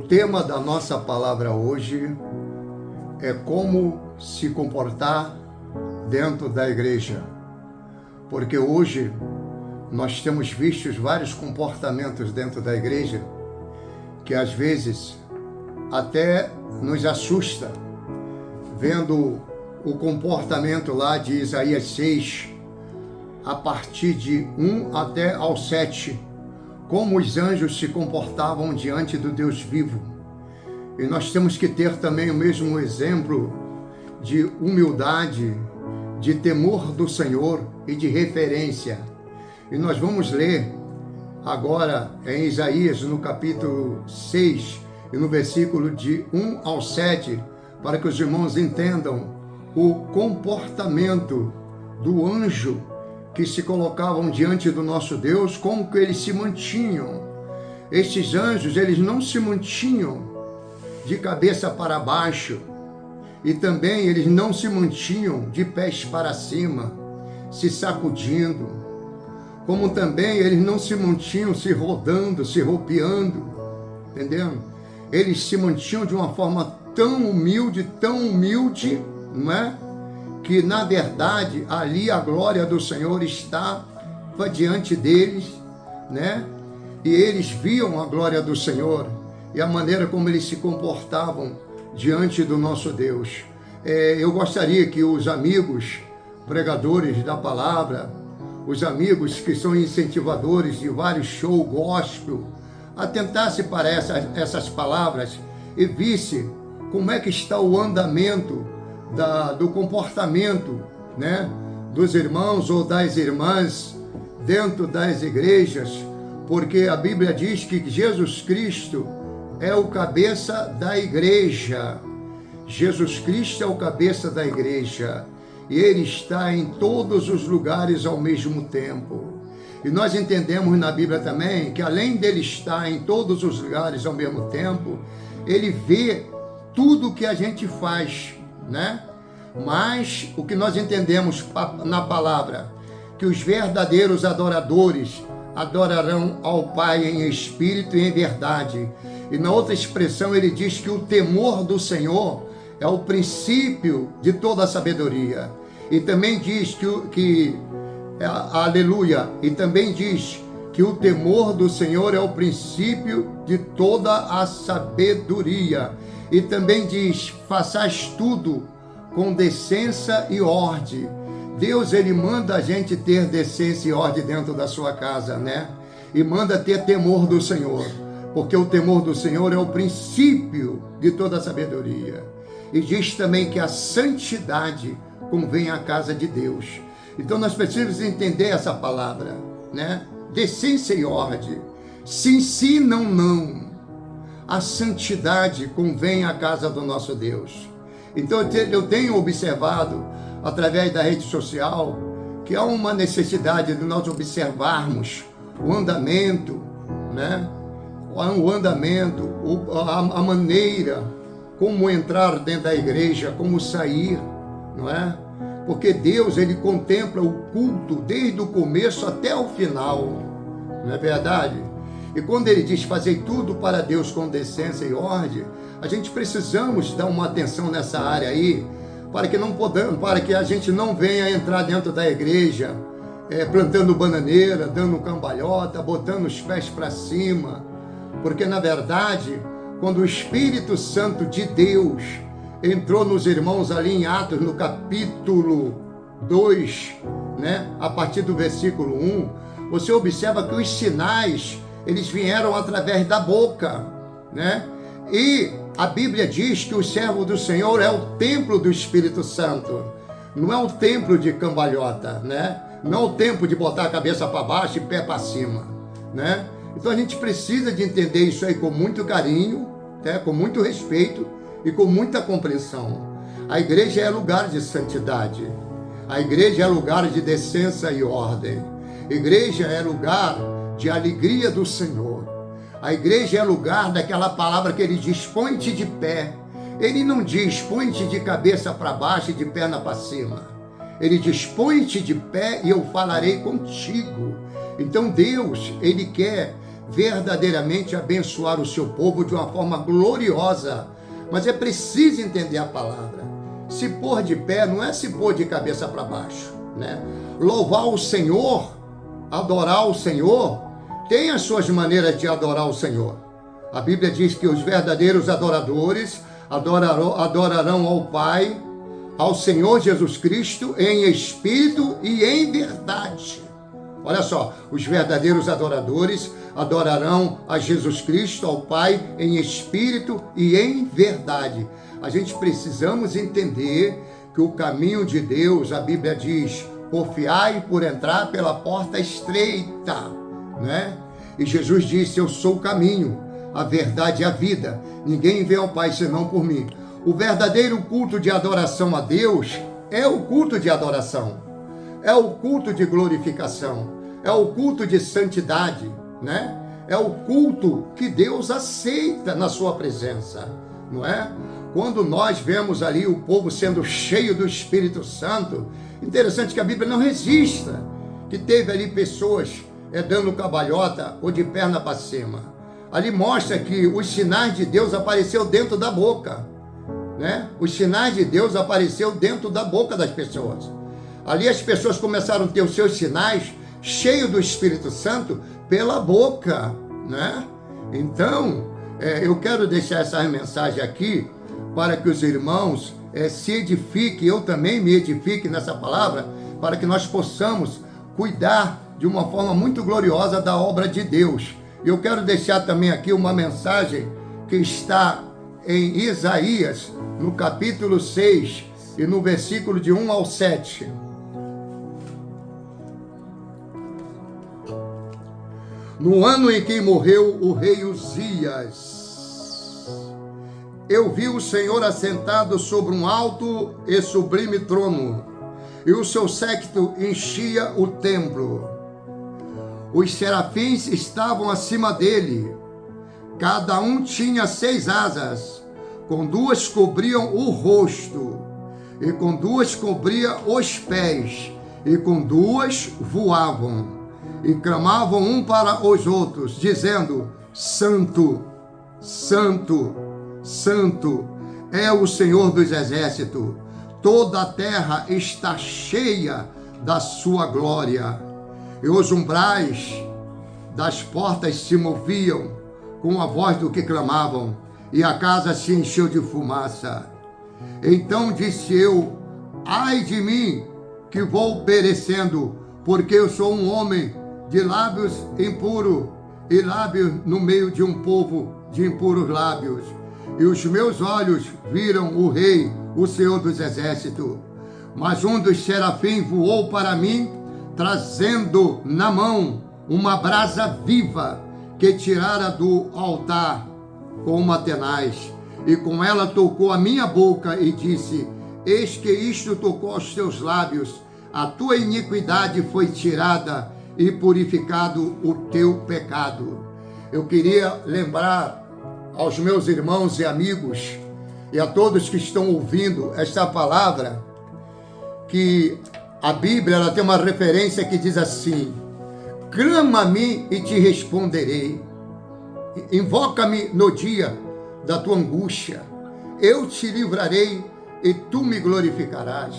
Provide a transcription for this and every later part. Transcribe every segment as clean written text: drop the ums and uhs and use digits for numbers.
tema da nossa palavra hoje é como se comportar dentro da igreja. Porque hoje nós temos visto vários comportamentos dentro da igreja que às vezes até nos assusta, vendo o comportamento lá de Isaías 6, a partir de 1 até ao 7, como os anjos se comportavam diante do Deus vivo. E nós temos que ter também o mesmo exemplo de humildade, de temor do Senhor e de referência. E nós vamos ler agora em Isaías, no capítulo 6, e no versículo de 1 ao 7, para que os irmãos entendam o comportamento do anjo que se colocavam diante do nosso Deus, como que eles se mantinham. Estes anjos, eles não se mantinham de cabeça para baixo, e também eles não se mantinham de pés para cima, se sacudindo, como também eles não se mantinham se rodando, se ropeando, entendendo? Eles se mantinham de uma forma tão humilde, não é? Que na verdade ali a glória do Senhor estava diante deles, né? E eles viam a glória do Senhor e a maneira como eles se comportavam diante do nosso Deus. Eu gostaria que os amigos pregadores da palavra, os amigos que são incentivadores de vários shows gospel, atentasse para essas palavras e visse como é que está o andamento do comportamento, né, dos irmãos ou das irmãs dentro das igrejas, porque a Bíblia diz que Jesus Cristo é o cabeça da igreja. Jesus Cristo é o cabeça da igreja e Ele está em todos os lugares ao mesmo tempo. E nós entendemos na Bíblia também que além dele estar em todos os lugares ao mesmo tempo, Ele vê tudo que a gente faz, né? Mas o que nós entendemos na palavra, que os verdadeiros adoradores adorarão ao Pai em espírito e em verdade. E na outra expressão ele diz que o temor do Senhor é o princípio de toda a sabedoria. E também diz aleluia, e também diz que o temor do Senhor é o princípio de toda a sabedoria. E também diz, façais tudo com decência e ordem. Deus, Ele manda a gente ter decência e ordem dentro da sua casa, né? E manda ter temor do Senhor, porque o temor do Senhor é o princípio de toda a sabedoria. E diz também que a santidade convém à casa de Deus. Então nós precisamos entender essa palavra, né? Decência e ordem. Sim, não. A santidade convém à casa do nosso Deus. Então eu tenho observado, através da rede social, que há uma necessidade de nós observarmos o andamento, né? O andamento, a maneira, como entrar dentro da igreja, como sair, não é? Porque Deus, Ele contempla o culto desde o começo até o final, não é verdade? E quando Ele diz, fazei tudo para Deus com decência e ordem, a gente precisamos dar uma atenção nessa área aí, para que a gente não venha entrar dentro da igreja, plantando bananeira, dando cambalhota, botando os pés para cima, porque na verdade, quando o Espírito Santo de Deus entrou nos irmãos ali em Atos, no capítulo 2, né, a partir do versículo 1, você observa que os sinais, eles vieram através da boca, né? E a Bíblia diz que o servo do Senhor é o templo do Espírito Santo, não é um templo de cambalhota, né? Não é o templo de botar a cabeça para baixo e pé para cima, né? Então a gente precisa de entender isso aí com muito carinho, né? Com muito respeito e com muita compreensão. A igreja é lugar de santidade, a igreja é lugar de decência e ordem, a igreja é lugar de alegria do Senhor. A igreja é lugar daquela palavra que Ele diz, põe-te de pé. Ele não diz, põe-te de cabeça para baixo e de perna para cima. Ele diz, põe-te de pé e eu falarei contigo. Então Deus, Ele quer verdadeiramente abençoar o seu povo de uma forma gloriosa. Mas é preciso entender a palavra. Se pôr de pé não é se pôr de cabeça para baixo, né? Louvar o Senhor, adorar o Senhor, tem as suas maneiras de adorar o Senhor. A Bíblia diz que os verdadeiros adoradores adorarão ao Pai, ao Senhor Jesus Cristo, em espírito e em verdade. Olha só, os verdadeiros adoradores adorarão a Jesus Cristo, ao Pai, em espírito e em verdade. A gente precisamos entender que o caminho de Deus, a Bíblia diz, porfiai por entrar pela porta estreita, né? E Jesus disse, eu sou o caminho, a verdade e a vida. Ninguém vem ao Pai senão por mim. O verdadeiro culto de adoração a Deus é o culto de adoração, é o culto de glorificação, é o culto de santidade, né? É o culto que Deus aceita na sua presença, não é? Quando nós vemos ali o povo sendo cheio do Espírito Santo, interessante que a Bíblia não registra que teve ali pessoas dando cabalhota ou de perna para cima. Ali mostra que os sinais de Deus apareceu dentro da boca, né? Os sinais de Deus apareceu dentro da boca das pessoas. Ali as pessoas começaram a ter os seus sinais cheios do Espírito Santo pela boca, né? Então, eu quero deixar essa mensagem aqui para que os irmãos se edifiquem, eu também me edifique nessa palavra, para que nós possamos cuidar de uma forma muito gloriosa da obra de Deus. Eu quero deixar também aqui uma mensagem que está em Isaías, no capítulo 6 e no versículo de 1 ao 7. No ano em que morreu o rei Uzias, eu vi o Senhor assentado sobre um alto e sublime trono, e o seu séquito enchia o templo. Os serafins estavam acima dele, cada um tinha 6 asas, com 2 cobriam o rosto, e com 2 cobria os pés, e com 2 voavam, e clamavam um para os outros, dizendo, Santo, Santo, Santo é o Senhor dos exércitos, toda a terra está cheia da sua glória. E os umbrais das portas se moviam com a voz do que clamavam, e a casa se encheu de fumaça. Então disse eu, ai de mim, que vou perecendo, porque eu sou um homem de lábios impuros, e lábios no meio de um povo de impuros lábios. E os meus olhos viram o Rei, o Senhor dos exércitos. Mas um dos serafins voou para mim, trazendo na mão uma brasa viva, que tirara do altar com uma tenaz, e com ela tocou a minha boca e disse, eis que isto tocou aos teus lábios, a tua iniquidade foi tirada e purificado o teu pecado. Eu queria lembrar aos meus irmãos e amigos e a todos que estão ouvindo esta palavra, que a Bíblia ela tem uma referência que diz assim, clama a mim e te responderei, invoca-me no dia da tua angústia, eu te livrarei e tu me glorificarás.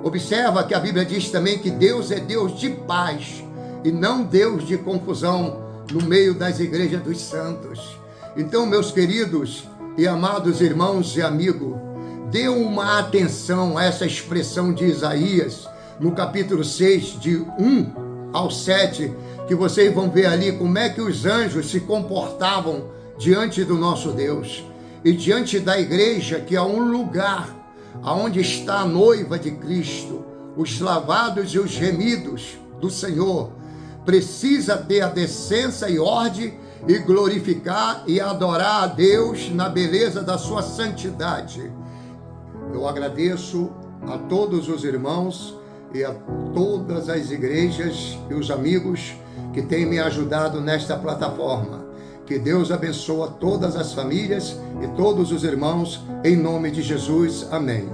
Observa que a Bíblia diz também que Deus é Deus de paz e não Deus de confusão no meio das igrejas dos santos. Então, meus queridos e amados irmãos e amigos, dê uma atenção a essa expressão de Isaías, no capítulo 6, de 1 ao 7, que vocês vão ver ali como é que os anjos se comportavam diante do nosso Deus e diante da igreja, que é um lugar aonde está a noiva de Cristo. Os lavados e os remidos do Senhor precisa ter a decência e ordem e glorificar e adorar a Deus na beleza da sua santidade. Eu agradeço a todos os irmãos e a todas as igrejas e os amigos que têm me ajudado nesta plataforma. Que Deus abençoe todas as famílias e todos os irmãos, em nome de Jesus. Amém.